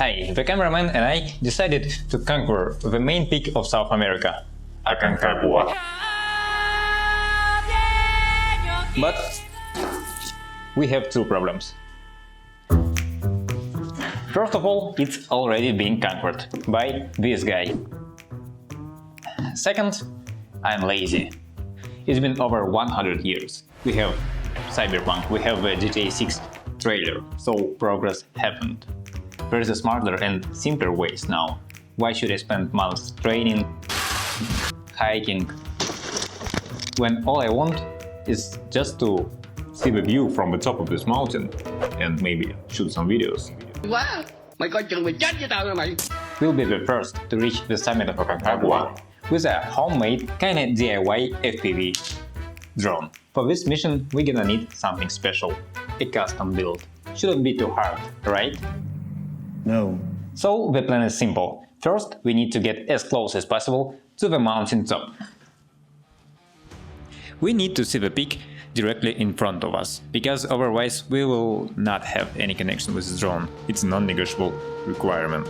Hi, the cameraman and I decided to conquer the main peak of South America, Aconcagua. But we have two problems. First of all, it's already been conquered by this guy. Second, I'm lazy. It's been over 100 years. We have Cyberpunk, we have the GTA 6 trailer, so progress happened. There is a smarter and simpler ways now. Why should I spend months training, hiking, when all I want is just to see the view from the top of this mountain and maybe shoot some videos. Quá, mày coi chừng mày chết với tao nha mày. We'll be the first to reach the summit of Aconcagua with a homemade, kinda DIY FPV drone. For this mission, we're gonna need something special, a custom build. Shouldn't be too hard, right? No. So the plan is simple. First, we need to get as close as possible to the mountain top. We need to see the peak directly in front of us, because otherwise we will not have any connection with the drone. It's a non-negotiable requirement.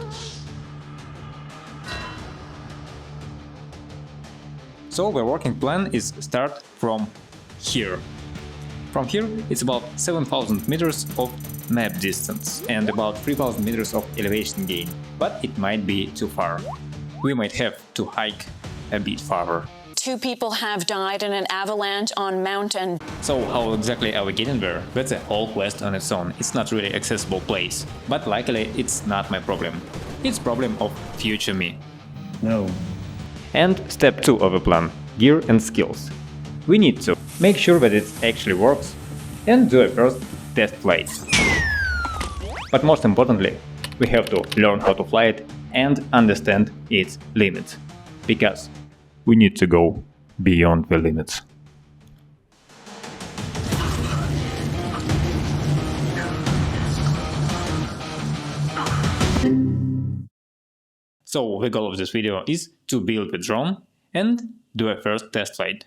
So the working plan is start from here. From here, it's about 7,000 meters of map distance and about 3,000 meters of elevation gain, but it might be too far. We might have to hike a bit farther. 2 people have died in an avalanche on mountain. So how exactly are we getting there? That's a whole quest on its own. It's not really accessible place, but luckily it's not my problem. It's problem of future me. No. And step 2 of the plan, gear and skills. We need to make sure that it actually works and do a first test flight. But most importantly, we have to learn how to fly it and understand its limits, because we need to go beyond the limits. So the goal of this video is to build the drone and do a first test flight.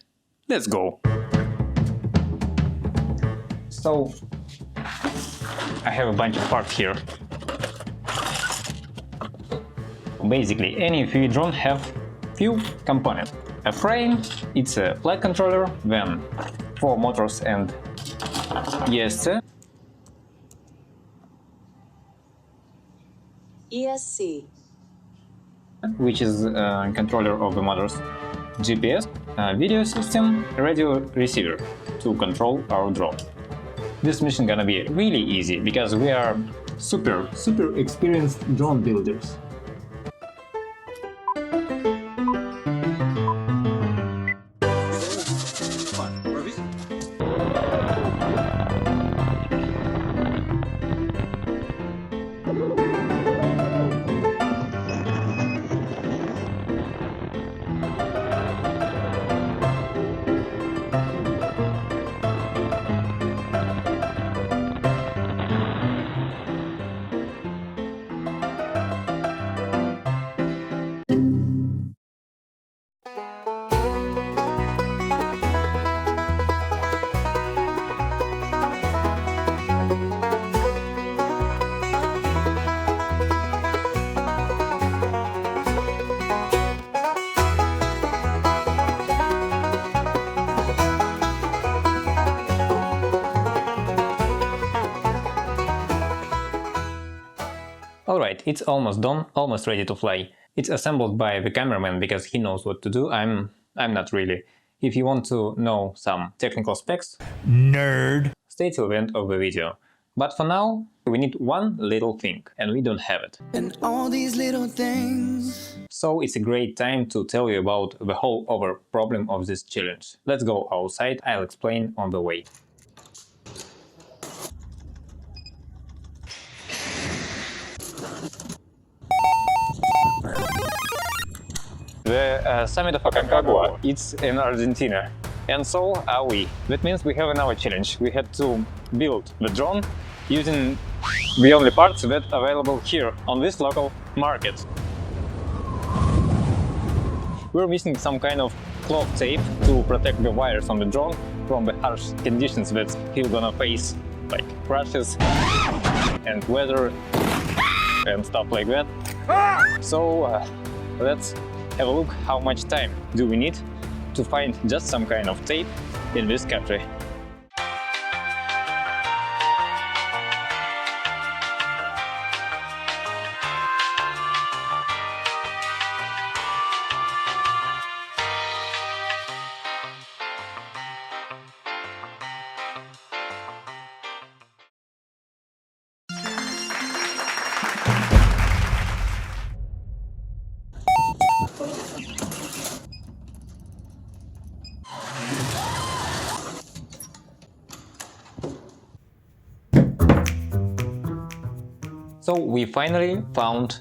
Let's go! So I have a bunch of parts here. Basically, any FPV drone have few components. A frame, it's a flight controller, then 4 motors and ESC. ESC. Which is a controller of the motors, GPS, video system, radio receiver to control our drone. This mission gonna be really easy because we are super experienced drone builders. Alright, it's almost done, almost ready to fly. It's assembled by the cameraman because he knows what to do, I'm not really. If you want to know some technical specs, Nerd. stay till the end of the video. But for now, we need one little thing, and we don't have it. And all these little things. So it's a great time to tell you about the whole other problem of this challenge. Let's go outside, I'll explain on the way. The summit of Aconcagua, it's in Argentina, and so are we. That means we have another challenge. We had to build the drone using the only parts that are available here on this local market. We're missing some kind of cloth tape to protect the wires on the drone from the harsh conditions that he's gonna face, like crashes and weather. and stuff like that. So let's have a look how much time do we need to find just some kind of tape in this country. So we finally found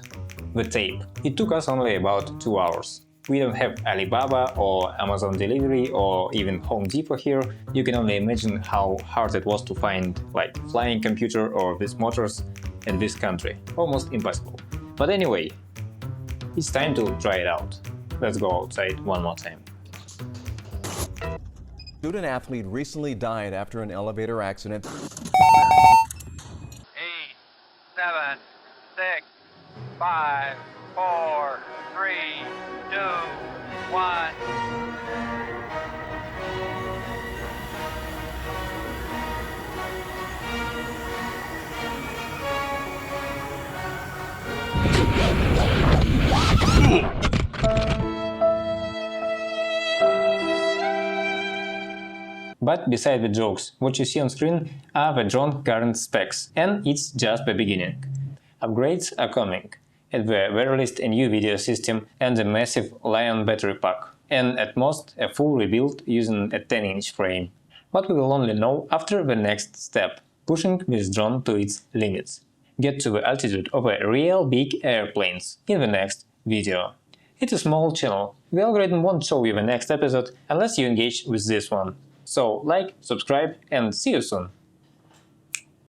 the tape. It took us only about 2 hours. We don't have Alibaba or Amazon delivery or even Home Depot here. You can only imagine how hard it was to find like flying computer or these motors in this country. Almost impossible. But anyway, it's time to try it out. Let's go outside one more time. Student athlete recently died after an elevator accident. 8, 7, 6, 5, 4, 3, 2, 1. But beside the jokes, what you see on screen are the drone current specs, and it's just the beginning. Upgrades are coming. At the very least a new video system and a massive Lion battery pack, and at most a full rebuild using a 10-inch frame. But we will only know after the next step, pushing this drone to its limits. Get to the altitude of a real big airplanes in the next video. It's a small channel, the algorithm won't show you the next episode unless you engage with this one. So like, subscribe and see you soon!